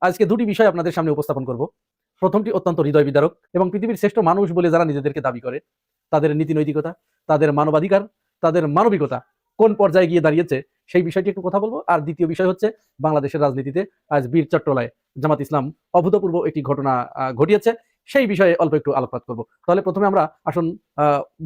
আজকে দুটি বিষয় আপনাদের সামনে উপস্থাপন করব। প্রথমটি অত্যন্ত হৃদয় বিদারক এবং পৃথিবীর শ্রেষ্ঠ মানুষ বলে যারা নিজেদেরকে দাবি করে তাদের নীতি নৈতিকতা, তাদের মানবাধিকার, তাদের মানবিকতা কোন পর্যায়ে গিয়ে দাঁড়িয়েছে সেই বিষয়টি একটু কথা বলবো। আর দ্বিতীয় বিষয় হচ্ছে বাংলাদেশের রাজনীতিতে আজ বীর চট্টলায় জামাত ইসলাম অভূতপূর্ব একটি ঘটনা ঘটিয়েছে, সেই বিষয়ে অল্প একটু আলোকপাত করব। তাহলে প্রথমে আমরা আসুন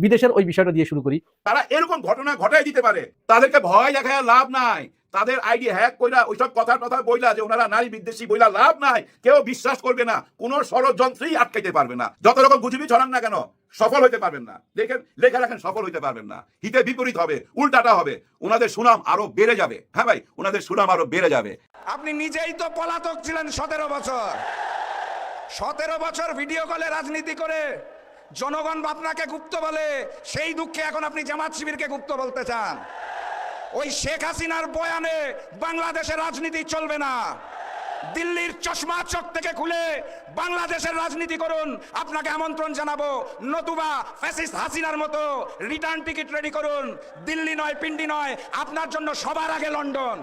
বিদেশের ওই বিষয়টা দিয়ে শুরু করি। তারা এরকম ঘটনা ঘটাই দিতে পারে, তাদেরকে ভয় দেখায় লাভ নাই। তাদের আইডি হ্যাক কইরা ওইসব কথা বইলা যে ওনারা নারী বিদ্বেষী বইলা লাভ নাই। কেউ বিশ্বাস করবে না, কোন ষড়যন্ত্রই আটকাইতে পারবে না। যত রকম গুজবি ছড়ান না কেন, সফল হইতে পারবেন না। দেখেন, লেখা রাখেন, সফল হইতে পারবেন না। হিতে বিপরীত হবে, উল্টাটা হবে। ওনাদের সুনাম আরো বেড়ে যাবে। হ্যাঁ ভাই, ওনাদের সুনাম আরো বেড়ে যাবে। আপনি নিজেই তো পলাতক ছিলেন 17 বছর। 17 বছর ভিডিও কলে রাজনীতি করে জনগণ আপনাকে গুপ্ত বলে, সেই দুঃখে এখন আপনি জামাত শিবিরকে গুপ্ত বলতে চান। ওই শেখ হাসিনার বয়ানে বাংলাদেশের রাজনীতি চলবে না। দিল্লির চশমা চোখ থেকে খুলে বাংলাদেশের রাজনীতি করুন, আপনাকে আমন্ত্রণ জানাবো। নতুবা ফ্যাসিস্ট হাসিনার মতো রিটার্ন টিকিট রেডি করুন। দিল্লি নয়, পিন্ডি নয়, আপনার জন্য সবার আগে লন্ডন।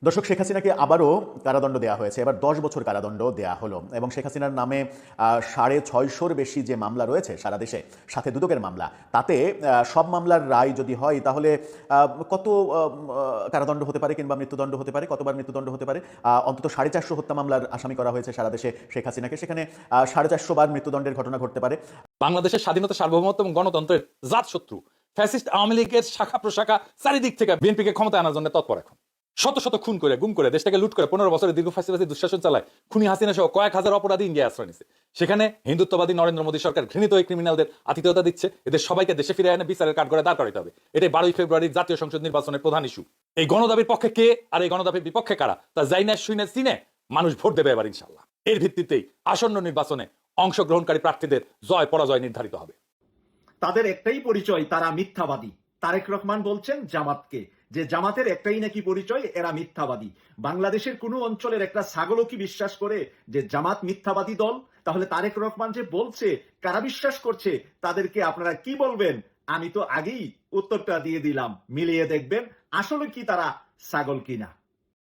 দর্শক, শেখ হাসিনাকে আবারও কারাদণ্ড দেওয়া হয়েছে। এবার 10 বছর কারাদণ্ড দেওয়া হলো এবং শেখ হাসিনার নামে 650-র বেশি যে মামলা রয়েছে সারা দেশে, সাথে দুদকের মামলা, তাতে সব মামলার রায় যদি হয় তাহলে কত কারাদণ্ড হতে পারে কিংবা মৃত্যুদণ্ড হতে পারে, কতবার মৃত্যুদণ্ড হতে পারে? অন্তত 450 হত্যা মামলার আসামি করা হয়েছে সারা দেশে শেখ হাসিনাকে, সেখানে 450 বার মৃত্যুদণ্ডের ঘটনা ঘটতে পারে। বাংলাদেশের স্বাধীনতা, সার্বভৌমত্ব এবং গণতন্ত্রের জাত শত্রু ফ্যাসিস্ট আওয়ামী লীগের শাখা প্রশাখা চারিদিক থেকে বিএনপিকে ক্ষমতা আনার জন্য তৎপর। এখন শত শত খুন করে, গুম করে, দেশটাকে লুট করে 15 বছরের দীর্ঘ ফাঁসিবাসী দুঃশাসন চালায় খুনি হাসিনা সহ কয়েক হাজার অপরাধী ইন্ডিয়া আশ্রয় নিছে। সেখানে হিন্দুত্ববাদী নরেন্দ্র মোদী সরকার ঘৃণিত এই ক্রিমিনালদের আতিথেয়তা দিচ্ছে। এদের সবাইকে দেশে ফিরে এনে বিচারের কাঠগড়ায় দাঁড় করাতে হবে। এটাই 12ই ফেব্রুয়ারির জাতীয় সংসদ নির্বাচনের প্রধান ইস্যু। এই গণদাবির পক্ষে কে আর এই গণদাবির বিপক্ষে কারা তা যাইনা শুনে চিনে মানুষ ভোট দেবে এবার ইনশাল্লাহ। এর ভিত্তিতেই আসন্ন নির্বাচনে অংশগ্রহণকারী প্রার্থীদের জয় পরাজয় নির্ধারিত হবে। তাদের একটাই পরিচয়, তারা মিথ্যাবাদী। তারেক রহমান বলছেন জামাতকে যে জামাতের একটাই নাকি পরিচয়, এরা মিথ্যাবাদী। বাংলাদেশের কোন অঞ্চলের একটা ছাগলও কি বিশ্বাস করে যে জামাত মিথ্যাবাদী দল? তাহলে তারেক রহমান যে বলছে কারা বিশ্বাস করছে, তাদেরকে আপনারা কি বলবেন? আমি তো আগেই উত্তরটা দিয়ে দিলাম, মিলিয়ে দেখবেন আসলে কি তারা ছাগল কিনা।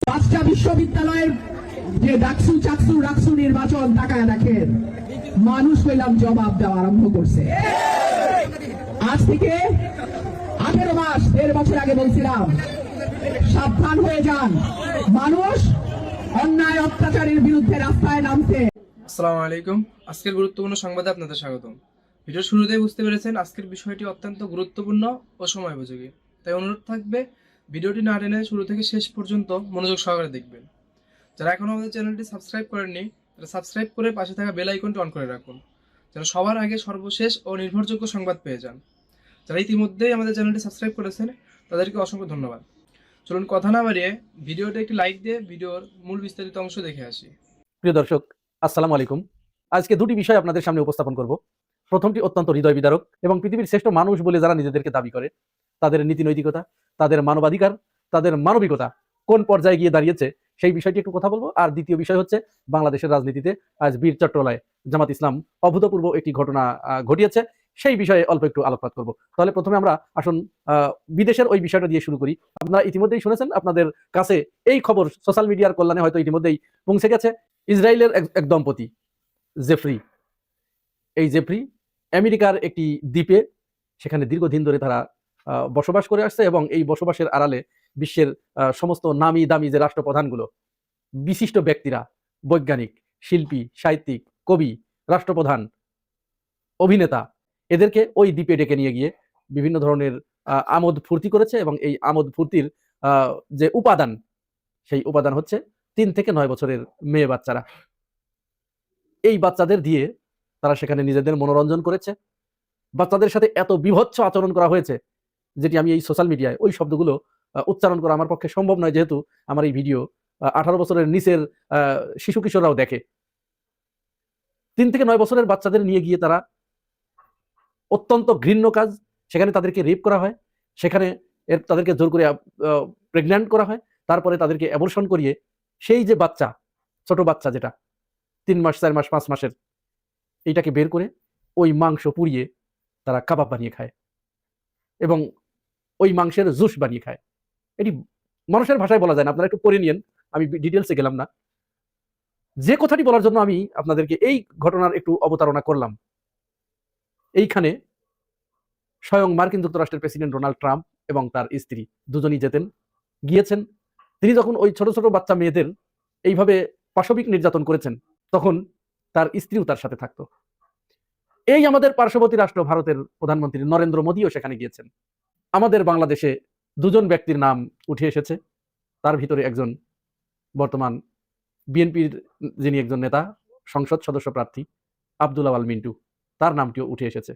5টা বিশ্ববিদ্যালয়ের যে ডাকসু চাকসু রাকসু নির্বাচন তাকায় দেখেন, মানুষ হইলাম জবাব দেওয়া আরম্ভ করছে। আজ থেকে 18 মাস 1.5 বছর আগে বলছিলাম সাবধান হয়ে যান, মানুষ অন্যায় অত্যাচারের বিরুদ্ধে রাস্তায় নামছে। আসসালামু আলাইকুম। আজকের গুরুত্বপূর্ণ সংবাদে আপনাদের স্বাগতম। ভিডিও শুরুতেই বুঝতে পেরেছেন আজকের বিষয়টি অত্যন্ত গুরুত্বপূর্ণ ও সময়োপযোগী, তাই অনুরোধ থাকবে ভিডিওটি না টেনে শুরু থেকে শেষ পর্যন্ত মনোযোগ সহকারে দেখবেন। যারা এখনো আমাদের চ্যানেলটি সাবস্ক্রাইব করেননি তারা সাবস্ক্রাইব করে পাশে থাকা বেল আইকনটি অন করে রাখুন, যেন সবার আগে সর্বশেষ ও নির্ভরযোগ্য সংবাদ পেয়ে যান। যারা ইতিমধ্যেই আমাদের চ্যানেলটি সাবস্ক্রাইব করেছেন তাদেরকে অসংখ্য ধন্যবাদ। চলুন কথা না বাড়িয়ে ভিডিওটা একটি লাইক দিয়ে ভিডিওর মূল বিস্তারিত অংশ দেখে আসি। প্রিয় দর্শক, আসসালামু আলাইকুম। আজকে দুটি বিষয় আপনাদের সামনে উপস্থাপন করব। প্রথমটি অত্যন্ত হৃদয় বিদারক এবং পৃথিবীর শ্রেষ্ঠ মানুষ বলে যারা নিজেদেরকে দাবি করে তাদের নীতি নৈতিকতা, তাদের মানবাধিকার, তাদের মানবিকতা কোন পর্যায়ে গিয়ে দাঁড়িয়েছে সেই বিষয়টি একটু কথা বলবো। আর দ্বিতীয় বিষয় হচ্ছে বাংলাদেশের রাজনীতিতে আজ বীর চট্টলায় জামাত ইসলাম অভূতপূর্ব একটি ঘটনা ঘটিয়েছে, সেই বিষয়ে অল্প একটু আলোকপাত করব। তাহলে প্রথমে আমরা আসুন বিদেশের ওই বিষয়টা দিয়ে শুরু করি। আপনারা ইতিমধ্যেই শুনেছেন, আপনাদের কাছে এই খবর সোশ্যাল মিডিয়ার কল্যাণে হয়তো ইতিমধ্যেই পৌঁছে গেছে। ইসরায়েলের এক দম্পতি জেফ্রি, এই জেফ্রি আমেরিকার একটি দ্বীপে, সেখানে দীর্ঘদিন ধরে তারা বসবাস করে আসছে এবং এই বসবাসের আড়ালে বিশ্বের সমস্ত নামি দামি যে রাষ্ট্রপ্রধানগুলো, বিশিষ্ট ব্যক্তিরা, বৈজ্ঞানিক, শিল্পী, সাহিত্যিক, কবি, রাষ্ট্রপ্রধান, অভিনেতা, এদেরকে ওই দ্বীপে ডেকে নিয়ে গিয়ে বিভিন্ন ধরনের আমোদ ফুর্তি করেছে এবং এই আমোদ ফুর্তির যে উপাদান, সেই উপাদান হচ্ছে 3 থেকে 9 বছরের মেয়ে বাচ্চারা। এই বাচ্চাদের দিয়ে তারা সেখানে নিজেদের মনোরঞ্জন করেছে। বাচ্চাদের সাথে এত বিভৎস আচরণ করা হয়েছে যেটি আমি এই সোশ্যাল মিডিয়ায় ওই শব্দগুলো উচ্চারণ করা আমার পক্ষে সম্ভব নয়, যেহেতু আমার এই ভিডিও 18 বছরের নিচের শিশু কিশোররাও দেখে। 3 থেকে 9 বছরের বাচ্চাদের নিয়ে গিয়ে তারা অত্যন্ত ঘৃণ্য কাজ, সেখানে তাদেরকে রেপ করা হয়, সেখানে তাদেরকে জোর করে প্রেগন্যান্ট করা হয়, তারপরে তাদেরকে অ্যাবর্শন করিয়ে সেই যে বাচ্চা, ছোট বাচ্চা যেটা 3 মাস 4 মাস 5 মাসের, এইটাকে বের করে ওই মাংস পুড়িয়ে তারা কাবাব বানিয়ে খায় এবং ওই মাংসের জুস বানিয়ে খায়। এটি মানুষের ভাষায় বলা যায় না, আপনারা একটু পড়ে নিয়েন, আমি ডিটেলসে গেলাম না। যে কথাটি বলার জন্য আমি আপনাদেরকে এই ঘটনার একটু অবতারণা করলাম, এইখানে স্বয়ং মার্কিন যুক্তরাষ্ট্রের প্রেসিডেন্ট ডোনাল্ড ট্রাম্প এবং তার স্ত্রী দুজনই গিয়েছেন। তিনি যখন ওই ছোট ছোট বাচ্চা মেয়েদের এইভাবে পাশবিক নির্যাতন করেছেন, তখন তার স্ত্রীও তার সাথে থাকতো। এই আমাদের পার্শ্ববর্তী রাষ্ট্র ভারতের প্রধানমন্ত্রী নরেন্দ্র মোদীও সেখানে গিয়েছেন। আমাদের বাংলাদেশে দুজন ব্যক্তির নাম উঠে এসেছে, তার ভিতরে একজন বর্তমান বিএনপির যিনি একজন নেতা, সংসদ সদস্য প্রার্থী আব্দুল আওয়াল মিন্টু, তার নামটিও উঠে এসেছে।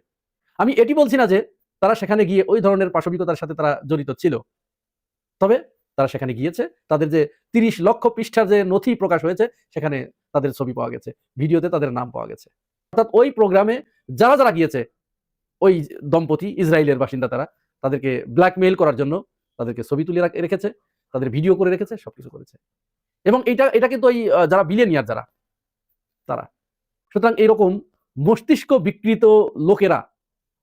আমি এটি বলছি না যে তারা সেখানে গিয়ে ওই ধরনের পাশবিকতার সাথে তারা জড়িত ছিল, তবে তারা সেখানে গিয়েছে, তাদের যে 30 লক্ষ পৃষ্ঠার যে নথি প্রকাশ হয়েছে সেখানে তাদের ছবি পাওয়া গেছে, ভিডিওতে তাদের নাম পাওয়া গেছে। অর্থাৎ ওই প্রোগ্রামে যারা যারা গিয়েছে, ওই দম্পতি ইসরায়েলের বাসিন্দা, তাদেরকে ব্ল্যাকমেইল করার জন্য তাদেরকে ছবি তুলে রেখেছে, তাদের ভিডিও করে রেখেছে, সবকিছু করেছে। এবং এটা কিন্তু ওই যারা বিলিয়নিয়ার তারা। সুতরাং এরকম মস্তিষ্ক বিকৃত লোকেরা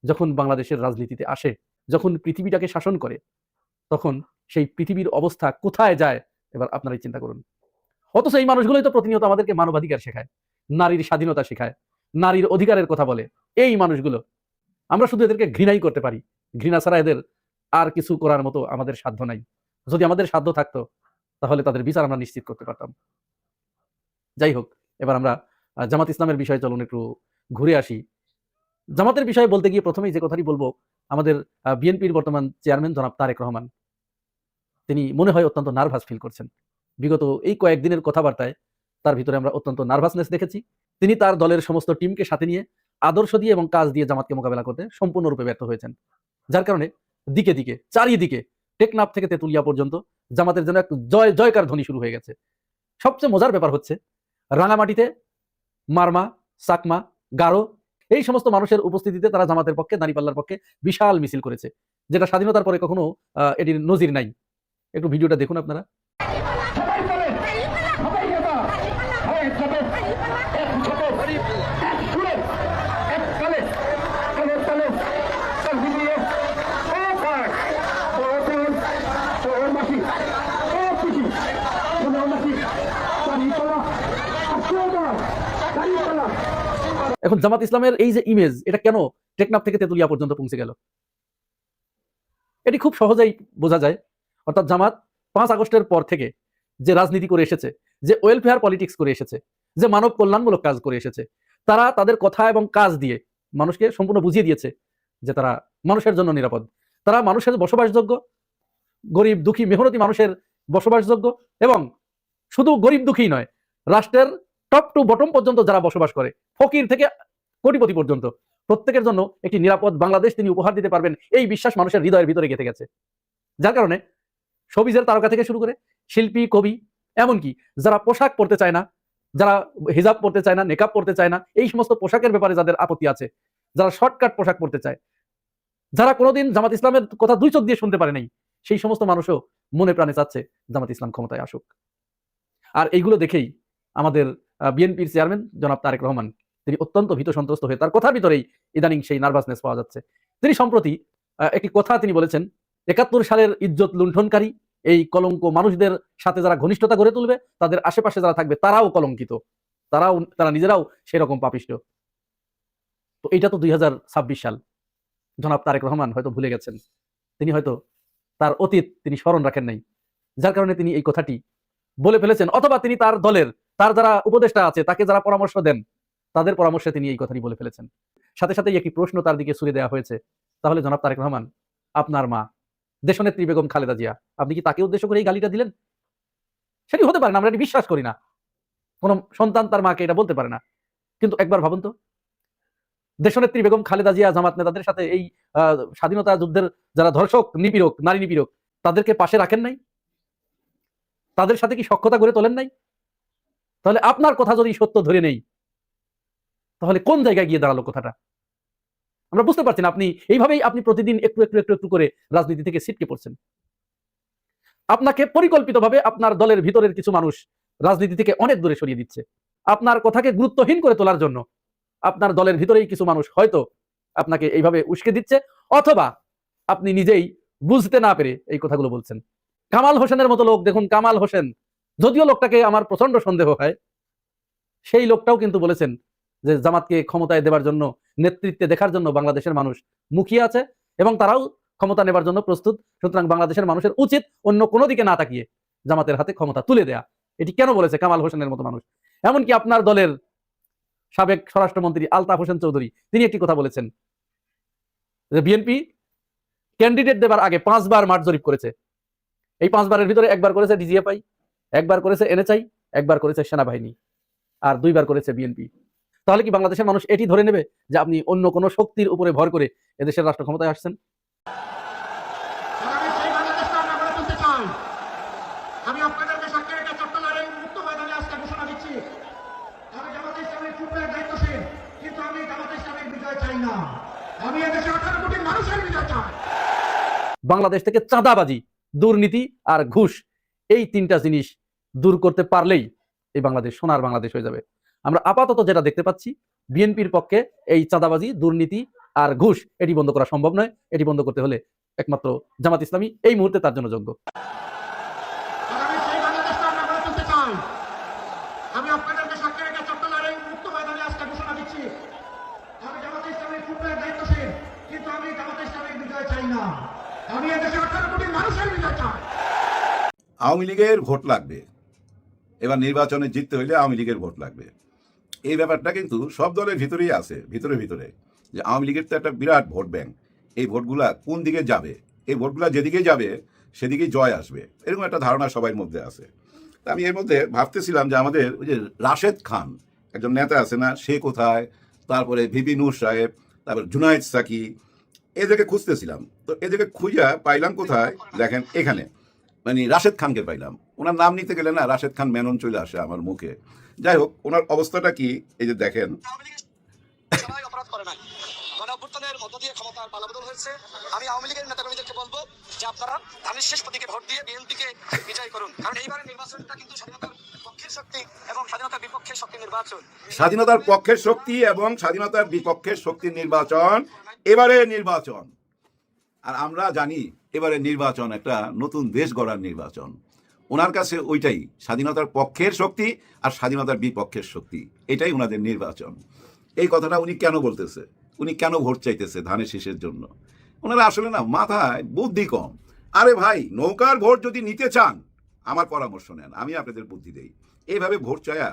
যখন বাংলাদেশের রাজনীতিতে আসে, যখন পৃথিবীটাকে শাসন করে, তখন সেই পৃথিবীর অবস্থা কোথায় যায় এবার আপনারাই চিন্তা করুন। অথচ এই মানুষগুলোই তো প্রতিনিয়ত আমাদেরকে মানবাধিকার শেখায়, নারীর স্বাধীনতা শেখায়, নারীর অধিকারের কথা বলে। এই মানুষগুলো আমরা শুধু এদেরকে ঘৃণাই করতে পারি, ঘৃণা ছাড়া এদের আর কিছু করার মতো আমাদের সাধ্য নাই। যদি আমাদের সাধ্য থাকতো তাহলে তাদের বিচার আমরা নিশ্চিত করতে পারতাম। যাই হোক, এবার আমরা জামাত ইসলামের বিষয়ে চলুন একটু ঘুরে আসি। জামাতের বিষয়ে বলতে গিয়ে প্রথমেই যে কথাটি বলবো, আমাদের বিএনপির বর্তমান চেয়ারম্যান জনাব তারেক রহমান, তিনি মনে হয় অত্যন্ত নার্ভাস ফিল করছেন। বিগত এই কয়েকদিনের কথাবার্তায় তার ভিতরে আমরা অত্যন্ত নার্ভাসনেস দেখেছি। তিনি তার দলের সমস্ত টিমকে সাথে নিয়ে আদর্শ দিয়ে এবং কাজ দিয়ে জামাতকে মোকাবেলা করতে সম্পূর্ণরূপে ব্যর্থ হয়েছেন, যার কারণে দিকে দিকে চারিদিকে টেকনাফ থেকে তেতুলিয়া পর্যন্ত জামাতের জন্য এক জয়কার ধ্বনি শুরু হয়ে গেছে। সবচেয়ে মজার ব্যাপার হচ্ছে, রাঙামাটিতে মারমা, চাকমা, গারো এই সমস্ত মানুষের উপস্থিতিতে তারা জামাতের পক্ষে, দাঁড়িপাল্লার পক্ষে বিশাল মিছিল করেছে, যেটা স্বাধীনতার পরে কখনো এটির নজির নাই। একটু ভিডিওটা দেখুন আপনারা। এখন জামাত ইসলামের এই যে ইমেজ, এটা কেন টেকনাফ থেকে তেতুলিয়া পর্যন্ত পৌঁছে গেল, এটি খুব সহজেই বোঝা যায়। অর্থাৎ জামাত 5 আগস্টের পর থেকে যে রাজনীতি করে এসেছে, যে ওয়েলফেয়ার পলিটিক্স করে এসেছে, যে মানব কল্যাণমূলক কাজ করে এসেছে, তারা তাদের কথা এবং কাজ দিয়ে মানুষকে সম্পূর্ণ বুঝিয়ে দিয়েছে যে তারা মানুষের জন্য নিরাপদ, তারা মানুষের বসবাসযোগ্য, গরিব দুঃখী মেহনতি মানুষের বসবাসযোগ্য, এবং শুধু গরিব দুঃখী নয়, রাষ্ট্রের টপ টু বটম পর্যন্ত যারা বসবাস করে, ফকির থেকে কোটিপতি পর্যন্ত, প্রত্যেকের জন্য একটি নিরাপদ বাংলাদেশ তিনি উপহার দিতে পারবেন, এই বিশ্বাস মানুষের হৃদয়ের ভিতরে গেঁথে গেছে। যার কারণে শোবিজের তারকা থেকে শুরু করে শিল্পী, কবি, এমনকি যারা পোশাক পরতে চায় না, যারা হিজাব পরতে চায় না, নেকাব পরতে চায় না, এই সমস্ত পোশাকের ব্যাপারে যাদের আপত্তি আছে, যারা শর্টকাট পোশাক পরতে চায়, যারা কোনোদিন জামাত ইসলামের কথা 2 চোখ দিয়ে শুনতে পারে নাই, সেই সমস্ত মানুষও মনে প্রাণে চাচ্ছে জামাত ইসলাম ক্ষমতায় আসুক। আর এইগুলো দেখেই আমাদের বিএনপির চেয়ারম্যান জনাব তারেক রহমান, তিনি অত্যন্ত ভীত সন্ত্রস্ত হয়ে, তার কথার ভিতরেই ইদানিং সেই নার্ভাসনেস পাওয়া যাচ্ছে। তিনি সম্প্রতি একটি কথা তিনি বলেছেন, 71 সালের ইজ্জত লুণ্ঠনকারী এই কলঙ্ক মানুষদের সাথে যারা ঘনিষ্ঠতা গড়ে তুলবে, তাদের আশেপাশে যারা থাকবে তারাও কলঙ্কিত, তারা নিজেরাও সেরকম পাপিষ্ট। তো এটা তো 2026 সাল, জনাব তারেক রহমান হয়তো ভুলে গেছেন, তিনি হয়তো তার অতীত তিনি স্মরণ রাখেন নাই, যার কারণে তিনি এই কথাটি বলে ফেলেছেন। অথবা তিনি তার দলের, তার যারা উপদেষ্টা আছে, তাকে যারা পরামর্শ দেন, তাদের পরামর্শে তিনি এই কথাটি বলে ফেলেছেন। সাথে সাথেই একটি প্রশ্ন তার দিকে ছুড়ে দেওয়া হয়েছে, তাহলে জনাব তারেক রহমান, আপনার মা দেশনেত্রী বেগম খালেদা জিয়া, আপনি কি তাকে উদ্দেশ্য করে এই গালিটা দিলেন? সেটি হতে পারে না, আমরা এটি বিশ্বাস করি না, কোন সন্তান তার মাকে এটা বলতে পারে না। কিন্তু একবার ভাবুন তো, দেশনেত্রী বেগম খালেদা জিয়া জামাত নেতাদের সাথে এই স্বাধীনতা যুদ্ধের যারা ধর্ষক, নিপীড়ক, নারী নিপীড়ক, তাদেরকে পাশে রাখেন নাই? তাদের সাথে কি সখ্যতা গড়ে তোলেন নাই? তাহলে আপনার কথা যদি সত্য ধরে নেই, তাহলে কোন জায়গায় গিয়ে দাঁড়ালো কথাটা? আমরা বুঝতে পারছি না। এইভাবেই আপনি প্রতিদিন একটু একটু একটু একটু করে রাজনীতি থেকে ছিটকে পড়ছেন। আপনাকে পরিকল্পিতভাবে আপনার দলের ভিতরের কিছু মানুষ রাজনীতি থেকে অনেক দূরে সরিয়ে দিচ্ছে, আপনার কথাকে গুরুত্বহীন করে তোলার জন্য। আপনার দলের ভিতরেই কিছু মানুষ হয়তো আপনাকে এইভাবে উস্কে দিচ্ছে, অথবা আপনি নিজেই বুঝতে না পেরে এই কথাগুলো বলছেন। কামাল হোসেনের মতো লোক, দেখুন কামাল হোসেন, যদিও লোকটাকে আমার প্রচন্ড সন্দেহ হয়, সেই লোকটাও কিন্তু বলেছেন যে জামাতকে ক্ষমতায় দেওয়ার জন্য, নেতৃত্বে দেখার জন্য বাংলাদেশের মানুষ মুখিয়ে আছে এবং তারাও ক্ষমতা নেবার জন্য প্রস্তুত। সুতরাং বাংলাদেশের মানুষের উচিত অন্য কোনো দিকে না তাকিয়ে জামাতের হাতে ক্ষমতা তুলে দেয়া। এটি কেন বলেছে কামাল হোসেনের মতো মানুষ? এমনকি আপনার দলের সাবেক স্বরাষ্ট্রমন্ত্রী আলতাফ হোসেন চৌধুরী তিনি একটি কথা বলেছেন যে বিএনপি ক্যান্ডিডেট দেবার আগে 5 বার মাঠ জরিপ করেছে। এই 5 বারের ভিতরে একবার করেছে ডিজিএফআই, একবার করেছে এনএচআই, একবার করেছে সেনাবাহিনী, আর 2 বার করেছে বিএনপি। তাহলে কি বাংলাদেশের মানুষ এটি ধরে নেবে যে আপনি অন্য কোনো শক্তির উপরে ভর করে এদেশের রাষ্ট্র ক্ষমতায় আসছেন? আমি আপনাদেরকে সাক্ষী রেখে চট্টগ্রামের মুক্ত ময়দানে আজকে ঘোষণা দিচ্ছি, আমি জামাতে ইসলামের ট্রুপের দায়িত্বশীল, কিন্তু আমি জামাতে ইসলামের বিজয় চাই না, আমি এদেশে 18 কোটি মানুষের বিজয় চাই। বাংলাদেশ থেকে চাঁদাবাজি, দুর্নীতি আর ঘুষ, এই 3টা জিনিস দূর করতে পারলেই এই বাংলাদেশ সোনার বাংলাদেশ হয়ে যাবে। আমরা আপাতত যেটা দেখতে পাচ্ছি, বিএনপির পক্ষে এই চাঁদাবাজি, দুর্নীতি আর ঘুষ এটি বন্ধ করা সম্ভব নয়। এটি বন্ধ করতে হলে একমাত্র জামাত ইসলামী এই মুহূর্তে তার জন্য যোগ্য। আমি আপনাদেরকে সাক্ষী রেখে চট্টগ্রামের মুক্ত ময়দানে আজকে ঘোষণা দিচ্ছি, আমি জামাতে ইসলামের ট্রুপের দায়িত্বশীল, কিন্তু আমি জামাতে ইসলামের বিজয় চাই না, আমি এদেশে 18 কোটি মানুষের বিজয় চাই। আওয়ামী লীগের ভোট লাগবে, এবার নির্বাচনে জিততে হইলে আওয়ামী লীগের ভোট লাগবে। এই ব্যাপারটা কিন্তু সব দলের ভিতরেই আছে, ভিতরে ভিতরে, যে আওয়ামী লীগের তো একটা বিরাট ভোট ব্যাংক। এই ভোটগুলা কোন দিকে যাবে, এই ভোটগুলা যেদিকে যাবে সেদিকেই জয় আসবে, এরকম একটা ধারণা সবার মধ্যে আছে। আমি এর মধ্যে ভাবতেছিলাম যে আমাদের ওই যে রাশেদ খান একজন নেতা আছে না, সে কোথায়, তারপরে ভিপি নূর সাহেব, তারপর জুনায়েদ সাকি, এদেরকে খুঁজতেছিলাম। তো এদেরকে খুঁজা পাইলাম কোথায়, দেখেন এখানে, মানে রাশেদ খানকে পাইলাম। ওনার নাম নিতে গেলে না রাশেদ খান মেনন চলে আসে আমার মুখে। যাই হোক, ওনার অবস্থাটা কি এই যে দেখেন। আমি আওয়ামী লীগের নেতাকর্মীদেরকে বলবো যে আপনারা ধানের শেষ প্রতীকে ভোট দিয়ে বিএনপিকে বিজয় করুন, কারণ এইবারের নির্বাচনটা কিন্তু স্বাধীনতার পক্ষের শক্তি এবং স্বাধীনতার বিপক্ষের শক্তি নির্বাচন। স্বাধীনতার পক্ষের শক্তি এবং স্বাধীনতার বিপক্ষের শক্তির নির্বাচন এবারে নির্বাচন। আর আমরা জানি এবারে নির্বাচন একটা নতুন দেশ গড়ার নির্বাচন। ওনার কাছে ওইটাই স্বাধীনতার পক্ষের শক্তি আর স্বাধীনতার বিপক্ষের শক্তি, এটাই ওনাদের নির্বাচন। এই কথাটা উনি কেন বলতেছে, উনি কেন ভোট চাইতেছে ধানের শীষের জন্য? ওনারা আসলে না মাথায় বুদ্ধি কম। আরে ভাই, নৌকার ভোট যদি নিতে চান আমার পরামর্শ নেন, আমি আপনাদের বুদ্ধি দেই। এইভাবে ভোট চায়া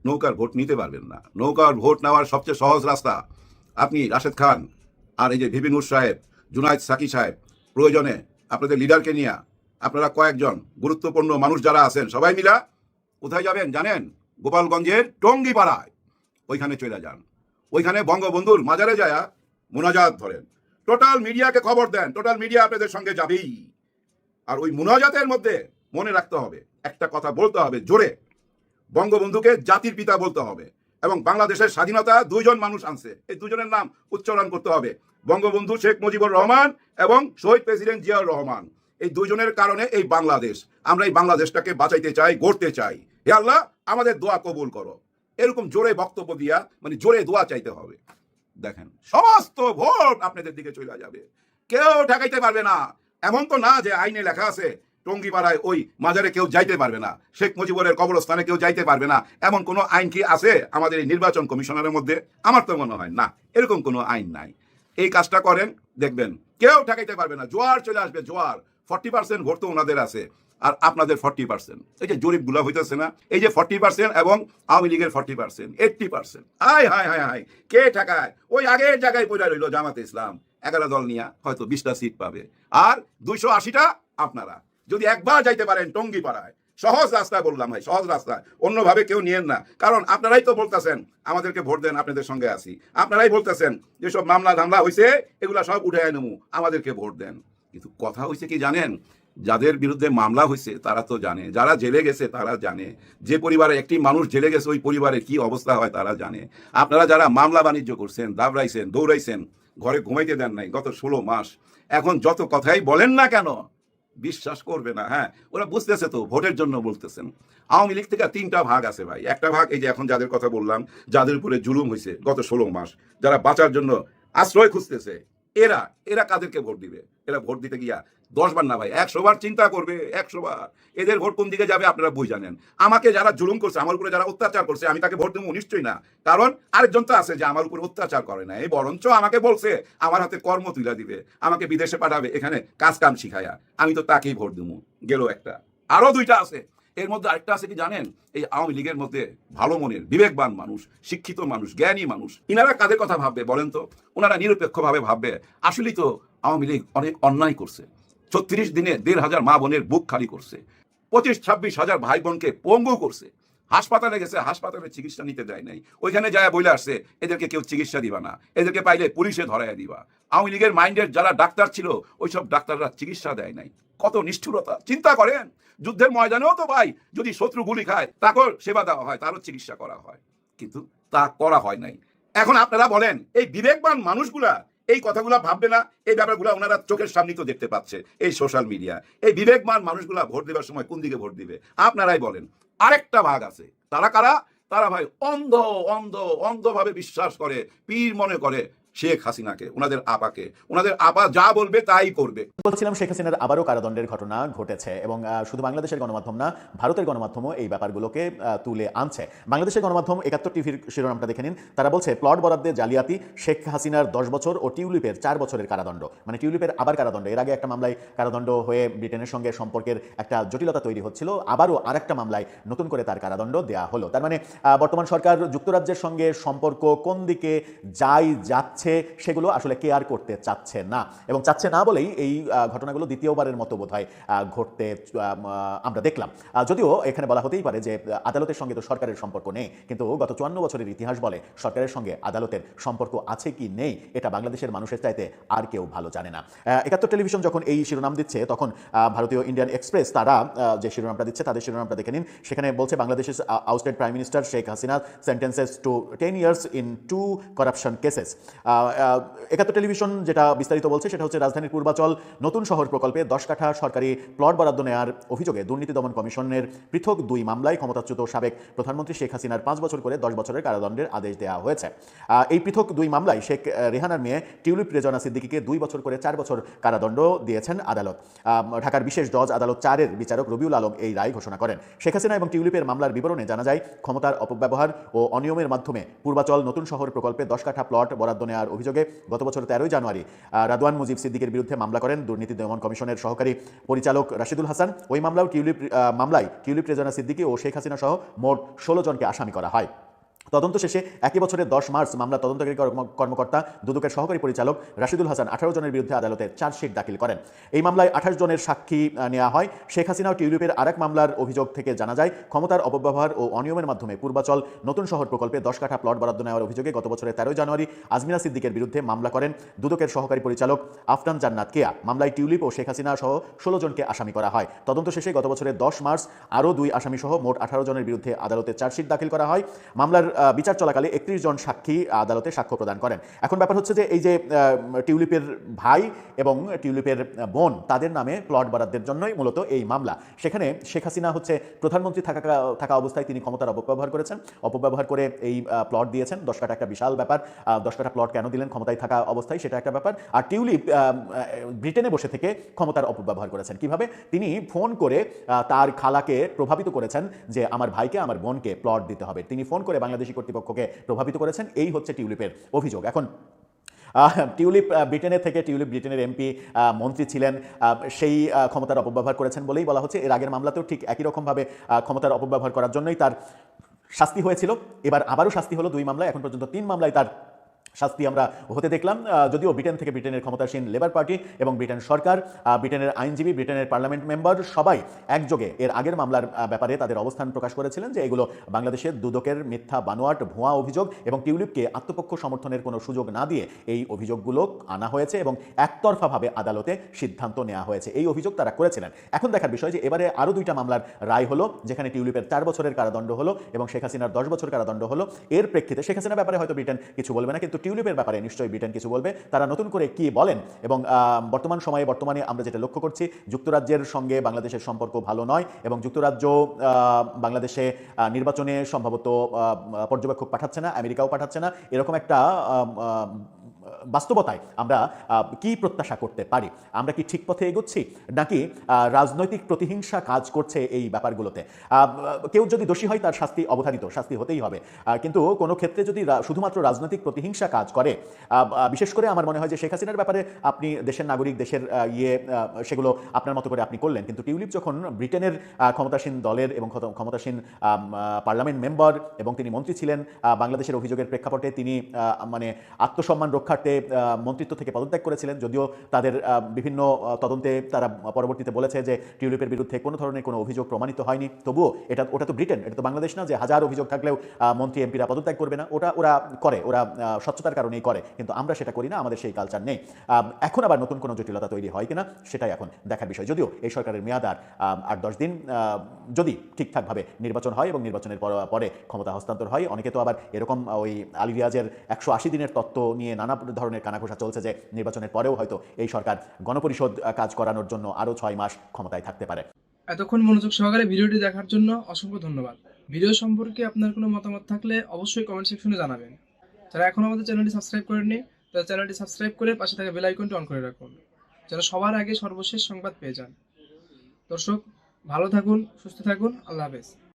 নৌকার ভোট নিতে পারবেন না। নৌকার ভোট নেওয়ার সবচেয়ে সহজ রাস্তা, আপনি রাশেদ খান আর এই যে ভিপি নূর সাহেব, জুনায়েদ সাকি সাহেব, প্রয়োজনে আপনাদের লিডারকে নিয়ে আপনারা কয়েকজন গুরুত্বপূর্ণ মানুষ যারা আছেন সবাই মিলা কোথায় যাবেন জানেন? গোপালগঞ্জের টঙ্গিপাড়ায়, ওইখানে চলে যান। ওইখানে বঙ্গবন্ধুর মাজারে যায়া মুনাজাত ধরেন, টোটাল মিডিয়াকে খবর দেন, টোটাল মিডিয়া আপনাদের সঙ্গে যাবেই। আর ওই মুনাজাতের মধ্যে মনে রাখতে হবে, একটা কথা বলতে হবে জোরে, বঙ্গবন্ধুকে জাতির পিতা বলতে হবে এবং বাংলাদেশের স্বাধীনতা 2 জন মানুষ আনছে, এই 2 জনের নাম উচ্চারণ করতে হবে, বঙ্গবন্ধু শেখ মুজিবুর রহমান এবং শহীদ প্রেসিডেন্ট জিয়াউর রহমান। এই 2 জনের কারণে এই বাংলাদেশ, আমরা এই বাংলাদেশটাকে বাঁচাইতে চাই, গড়তে চাই। হে আল্লাহ, আমাদের দোয়া কবুল করো। এরকম জোরে বক্তব্য দিয়া, মানে জোরে দোয়া চাইতে হবে। দেখেন সমস্ত ভোট আপনাদের দিকে চলে যাবে, কেউ ঠেকাইতে পারবে না। এমন তো না যে আইনে লেখা আছে টঙ্গিপাড়ায় ওই মাজারে কেউ যাইতে পারবে না, শেখ মুজিবুরের কবরস্থানে কেউ যাইতে পারবে না, এমন কোনো আইন কি আছে আমাদের এই নির্বাচন কমিশনের মধ্যে? আমার তো মনে হয় না, এরকম কোনো আইন নাই। এই কাজটা করেন, দেখবেন কেউ ঠেকাইতে পারবে না, জোয়ার চলে আসবে, জোয়ার। 40% ভোট তো ওনাদের আছে আর আপনাদের 40%। এই যে জরিপগুলো হইতেছে না, এই যে 40% এবং আওয়ামী লীগের 40%, 80%। হাই হাই হাই হাই, কে ঠেকায়? ওই আগের জায়গায় পড়ে রইল জামাতে ইসলাম, 11 দল নিয়ে হয়তো 20টা সিট পাবে, আর 280টা আপনারা। যদি একবার যাইতে পারেন টঙ্গিপাড়ায়, সহজ রাস্তা বললাম ভাই, সহজ রাস্তা, অন্যভাবে কেউ নিয়েন না। কারণ আপনারাই তো বলতেছেন আমাদেরকে ভোট দেন, আপনাদের সঙ্গে আছি। আপনারাই বলতেছেন যেসব মামলা ধামলা হয়েছে এগুলা সব উঠে নেবো, আমাদেরকে ভোট দেন। কিন্তু কথা হয়েছে কি জানেন, যাদের বিরুদ্ধে মামলা হয়েছে তারা তো জানে, যারা জেলে গেছে তারা জানে, যে পরিবারে একটি মানুষ জেলে গেছে ওই পরিবারে কি অবস্থা হয় তারা জানে। আপনারা যারা মামলা বাণিজ্য করছেন, দাবড়াইছেন, দৌড়াইছেন, ঘরে ঘুমাইতে দেন নাই গত 16 মাস, এখন যত কথাই বলেন না কেন বিশ্বাস করবে না। হ্যাঁ, ওরা বুঝতেছে তো ভোটের জন্য বলতেছেন। আওয়ামী লীগ থেকে 3টা ভাগ আছে ভাই। একটা ভাগ এই যে এখন যাদের কথা বললাম, যাদের উপরে জুলুম হয়েছে গত 16 মাস, যারা বাঁচার জন্য আশ্রয় খুঁজতেছে, এরা কাদেরকে ভোট দিবে? এরা ভোট দিতে গিয়া 10 বার না ভাই 100 বার চিন্তা করবে, 100 বার। এদের ভোট কোন দিকে যাবে আপনারা বুঝ জানেন। আমাকে যারা জুলুম করছে, আমার উপরে যারা অত্যাচার করছে, আমি তাকে ভোট দেবো নিশ্চয়ই না। কারণ আরেকজন তো আছে যে আমার উপর অত্যাচার করে না, এই বরঞ্চ আমাকে বলছে আমার হাতে কর্ম তুলে দিবে, আমাকে বিদেশে পাঠাবে, এখানে কাজ কাম শিখায়া, আমি তো তাকেই ভোট দেবো। গেল একটা, আরো 2টা আছে। এর মধ্যে আরেকটা আছে কি জানেন, এই আওয়ামী লীগের মধ্যে ভালো মনের বিবেকবান মানুষ, শিক্ষিত মানুষ, জ্ঞানী মানুষ। ইনারা কাদের কথা ভাববে বলেন তো? ওনারা নিরপেক্ষভাবে ভাববে আসলেই তো আওয়ামী লীগ অনেক অন্যায় করছে। 36 দিনে 1,500 মা বোনের বুক খালি করছে, 25-26 হাজার ভাই বোনকে পঙ্গু করছে, হাসপাতালে গেছে, হাসপাতালে চিকিৎসা নিতে দেয় নাই, ওইখানে যায় বলে আসছে এদেরকে কেউ চিকিৎসা দিবা না, এদেরকে পাইলে পুলিশে ধরাইয়া দিবা। আওয়ামী লীগের মাইন্ডের যারা ডাক্তার ছিল ওইসব ডাক্তাররা চিকিৎসা দেয় নাই। কত নিষ্ঠুরতা চিন্তা করেন। যুদ্ধের ময়দানেও তো ভাই যদি শত্রু গুলি খায় তাকেও সেবা দেওয়া হয়, তারও চিকিৎসা করা হয়, কিন্তু তা করা হয় নাই। এখন আপনারা বলেন এই বিবেকবান মানুষগুলা এই কথাগুলা ভাববে না? এই ব্যাপারগুলো ওনারা চোখের সামনে তো দেখতে পাচ্ছে এই সোশ্যাল মিডিয়া। এই বিবেকবান মানুষগুলা ভোট দেওয়ার সময় কোন দিকে ভোট দিবে আপনারাই বলেন। আরেকটা ভাগ আছে, তারা কারা? তারা ভাই অন্ধভাবে বিশ্বাস করে, পীর মনে করে শেখ হাসিনাকে, ওনাদের আপাকে। ওনাদের আপা যা বলবে তাই করবে। বলছিলাম শেখ হাসিনার আবারও কারাদণ্ডের ঘটনা ঘটেছে এবং শুধু বাংলাদেশের গণমাধ্যম না, ভারতের গণমাধ্যমও এই ব্যাপারগুলোকে তুলে আনছে। বাংলাদেশের গণমাধ্যম 71 টিভির শিরোনামটা দেখে নিন। তারা বলছে প্লট বরাদ্দে জালিয়াতি, শেখ হাসিনার 10 বছর ও টিউলিপের 4 বছরের কারাদণ্ড। মানে টিউলিপের আবার কারাদণ্ড, এর আগে একটা মামলায় কারাদণ্ড হয়ে ব্রিটেনের সঙ্গে সম্পর্কের একটা জটিলতা তৈরি হচ্ছিল, আবারও আরেকটা মামলায় নতুন করে তার কারাদণ্ড দেওয়া হলো। তার মানে বর্তমান সরকার যুক্তরাজ্যের সঙ্গে সম্পর্ক কোন দিকে যাচ্ছে সেগুলো আসলে কেয়ার করতে চাচ্ছে না, এবং চাচ্ছে না বলেই এই ঘটনাগুলো দ্বিতীয়বারের মতো বোধহয় ঘটতে আমরা দেখলাম। যদিও এখানে বলা হতেই পারে যে আদালতের সঙ্গে তো সরকারের সম্পর্ক নেই, কিন্তু গত 54 বছরের ইতিহাস বলে সরকারের সঙ্গে আদালতের সম্পর্ক আছে কি নেই এটা বাংলাদেশের মানুষের চাইতে আর কেউ ভালো জানে না। 71 টেলিভিশন যখন এই শিরোনাম দিচ্ছে তখন ভারতীয় ইন্ডিয়ান এক্সপ্রেস তারা যে শিরোনামটা দিচ্ছে তাদের শিরোনামটা দেখে নিন। সেখানে বলছে বাংলাদেশের ousted prime minister Sheikh Hasina sentences to 10 years in 2 corruption cases। 71 television যেটা বিস্তারিত বলছে সেটা হচ্ছে রাজধানীর পূর্বাচল নতুন শহর প্রকল্পে 10 কাঠা সরকারি প্লট বরাদ্দ নেওয়ার অভিযোগে দুর্নীতি দমন কমিশনের পৃথক 2 মামলায় ক্ষমতাচ্যুত সাবেক প্রধানমন্ত্রী শেখ হাসিনার 5 বছর করে 10 বছরের কারাদণ্ডের আদেশ দেওয়া হয়েছে। এই পৃথক 2 মামলায় শেখ রেহানার মেয়ে টিউলিপ রেজনা সিদ্দিকীকে 2 বছর করে 4 বছর কারাদণ্ড দিয়েছেন আদালত। ঢাকার বিশেষ জজ আদালত 4-এর বিচারক রবিউল আলম এই রায় ঘোষণা করেন। শেখ হাসিনা এবং টিউলিপের মামলার বিবরণে জানা যায় ক্ষমতার অপব্যবহার ও অনিয়মের মাধ্যমে পূর্বাচল নতুন শহর প্রকল্পে 10 কাঠা প্লট বরাদ্দ নেওয়ার অভিযোগে গত বছর 13 জানুয়ারি রাদওয়ান মুজিব সিদ্দিকের বিরুদ্ধে মামলা করেন দুর্নীতি দমন কমিশনের সহকারী পরিচালক রাশিদুল হাসান। ওই মামলায় টিউলিপ রেজনা সিদ্দিকী ও শেখ হাসিনা সহ মোট 16 জনকে আসামি করা হয়। তদন্ত শেষে একই বছরের 10 মার্চ মামলা তদন্তকারী কর্মকর্তা দুদকের সহকারী পরিচালক রাশিদুল হাসান 18 জনের বিরুদ্ধে আদালতে চার্জশিট দাখিল করেন। এই মামলায় 28 জনের সাক্ষী নেওয়া হয়। শেখ হাসিনা ও টিউলিপের আরেক মামলার অভিযোগ থেকে জানা যায় ক্ষমতার অপব্যবহার ও অনিয়মের মাধ্যমে পূর্বাচল নতুন শহর প্রকল্পে 10 কাঠা প্লট বরাদ্দ নেওয়ার অভিযোগে গত বছরের 13 জানুয়ারি আজমিনা সিদ্দিকের বিরুদ্ধে মামলা করেন দুদকের সহকারী পরিচালক আফনান জান্নাত কেয়া। মামলায় টিউলিপ ও শেখ হাসিনা সহ 16 জনকে আসামি করা হয়। তদন্ত শেষে গত বছরের 10 মার্চ আরও 2 আসামি সহ মোট 18 জনের বিরুদ্ধে আদালতে চার্জশিট দাখিল করা হয়। মামলার বিচার চলাকালে 31 জন সাক্ষী আদালতে সাক্ষ্য প্রদান করেন। এখন ব্যাপার হচ্ছে যে এই যে টিউলিপের ভাই এবং টিউলিপের বোন তাদের নামে প্লট বরাদ্দের জন্যই মূলত এই মামলা। সেখানে শেখ হাসিনা হচ্ছে প্রধানমন্ত্রী থাকা অবস্থায় তিনি ক্ষমতার অপব্যবহার করেছেন, অপব্যবহার করে এই প্লট দিয়েছেন। 10 কাঠা একটা বিশাল ব্যাপার, 10 কাঠা প্লট কেন দিলেন ক্ষমতায় থাকা অবস্থায় সেটা একটা ব্যাপার। আর টিউলিপ ব্রিটেনে বসে থেকে ক্ষমতার অপব্যবহার করেছেন কিভাবে? তিনি ফোন করে তার খালাকে প্রভাবিত করেছেন যে আমার ভাইকে আমার বোনকে প্লট দিতে হবে। তিনি ফোন করে বাংলাদেশি কর্তৃপক্ষকে প্রভাবিত করেছেন। এই হচ্ছে টিউলিপের অভিযোগ। এখন টিউলিপ ব্রিটেনের এমপি মন্ত্রী ছিলেন, সেই ক্ষমতার অপব্যবহার করেছেন বলেই বলা হচ্ছে। এর আগের মামলাতেও ঠিক একই রকমভাবে ক্ষমতার অপব্যবহার করার জন্যই তার শাস্তি হয়েছিল। এবার আবারও শাস্তি হলো 2 মামলায়। এখন পর্যন্ত 3 মামলায় তার শাস্তি আমরা হতে দেখলাম। যদিও ব্রিটেনের ক্ষমতাসীন লেবার পার্টি এবং ব্রিটেন সরকার, ব্রিটেনের আইনজীবী, ব্রিটেনের পার্লামেন্ট মেম্বার সবাই একযোগে এর আগের মামলার ব্যাপারে তাদের অবস্থান প্রকাশ করেছিলেন যে এগুলো বাংলাদেশের দুদকের মিথ্যা বানোয়াট ভুয়া অভিযোগ এবং টিউলিপকে আত্মপক্ষ সমর্থনের কোনো সুযোগ না দিয়ে এই অভিযোগগুলো আনা হয়েছে এবং একতরফাভাবে আদালতে সিদ্ধান্ত নেওয়া হয়েছে। এই অভিযোগ তারা করেছিলেন। এখন দেখার বিষয় যে এবারে আরও 2টা মামলার রায় হলো, যেখানে টিউলিপের 4 বছরের কারাদণ্ড হলো এবং শেখ হাসিনার 10 বছর কারাদণ্ড হলো। এর প্রেক্ষিতে শেখ হাসিনার ব্যাপারে হয়তো ব্রিটেন কিছু বলবে না, কিন্তু টিউলিপের ব্যাপারে নিশ্চয়ই ব্রিটেন কিছু বলবে। তারা নতুন করে কি বলেন এবং বর্তমানে আমরা যেটা লক্ষ্য করছি যুক্তরাজ্যের সঙ্গে বাংলাদেশের সম্পর্ক ভালো নয় এবং যুক্তরাজ্য বাংলাদেশে নির্বাচনে সম্ভবত পর্যবেক্ষক পাঠাচ্ছে না, আমেরিকাও পাঠাচ্ছে না, এরকম একটা বাস্তবতায় আমরা কি প্রত্যাশা করতে পারি? আমরা কি ঠিক পথে এগোচ্ছি, নাকি রাজনৈতিক প্রতিহিংসা কাজ করছে এই ব্যাপারগুলোতে? কেউ যদি দোষী হয় তার শাস্তি অবধারিত, শাস্তি হতেই হবে, কিন্তু কোনো ক্ষেত্রে যদি শুধুমাত্র রাজনৈতিক প্রতিহিংসা কাজ করে, বিশেষ করে আমার মনে হয় যে শেখ হাসিনার ব্যাপারে আপনি দেশের নাগরিক, দেশের সেগুলো আপনার মতো করে আপনি করলেন, কিন্তু টিউলিপ যখন ব্রিটেনের ক্ষমতাসীন দলের এবং ক্ষমতাসীন পার্লামেন্ট মেম্বার এবং তিনি মন্ত্রী ছিলেন, বাংলাদেশের অভিযোগের প্রেক্ষাপটে তিনি মানে আত্মসম্মান রক্ষার্থে মন্ত্রিত্ব থেকে পদত্যাগ করেছিলেন, যদিও তাদের বিভিন্ন তদন্তে তারা পরবর্তীতে বলেছে যে টিউলিপের বিরুদ্ধে কোনো ধরনের কোনো অভিযোগ প্রমাণিত হয়নি, তবুও ওটা তো ব্রিটেন, এটা তো বাংলাদেশ না যে হাজার অভিযোগ থাকলেও মন্ত্রী এমপিরা পদত্যাগ করবে না। ওরা করে, ওরা স্বচ্ছতার কারণেই করে, কিন্তু আমরা সেটা করি না, আমাদের সেই কালচার নেই। এখন আবার নতুন কোনো জটিলতা তৈরি হয় কিনা সেটাই এখন দেখার বিষয়। যদিও এই সরকারের মেয়াদ আর 8-10 দিন, যদি ঠিকঠাকভাবে নির্বাচন হয় এবং নির্বাচনের পরে ক্ষমতা হস্তান্তর হয়, অনেকে তো আবার এরকম ওই আলী রিয়াজের 180 দিনের তত্ত্ব নিয়ে নানা ধরনের কানাঘোষা চলছে যে নির্বাচনের পরেও হয়তো এই সরকার গণপরিষদ কাজ করানোর জন্য আরও 6 মাস ক্ষমতায় থাকতে পারে। এতক্ষণ মনোযোগ সহকারে ভিডিওটি দেখার জন্য অসংখ্য ধন্যবাদ। ভিডিও সম্পর্কে আপনার কোনো মতামত থাকলে অবশ্যই কমেন্ট সেকশনে জানাবেন। যারা এখন আমাদের চ্যানেলটি সাবস্ক্রাইব করেননি, তারা চ্যানেলটি সাবস্ক্রাইব করে পাশে থাকা বেল আইকনটি অন করে রাখুন, যেন সবার আগে সর্বশেষ সংবাদ পেয়ে যান। দর্শক, ভালো থাকুন, সুস্থ থাকুন, আল্লাহ হাফেজ।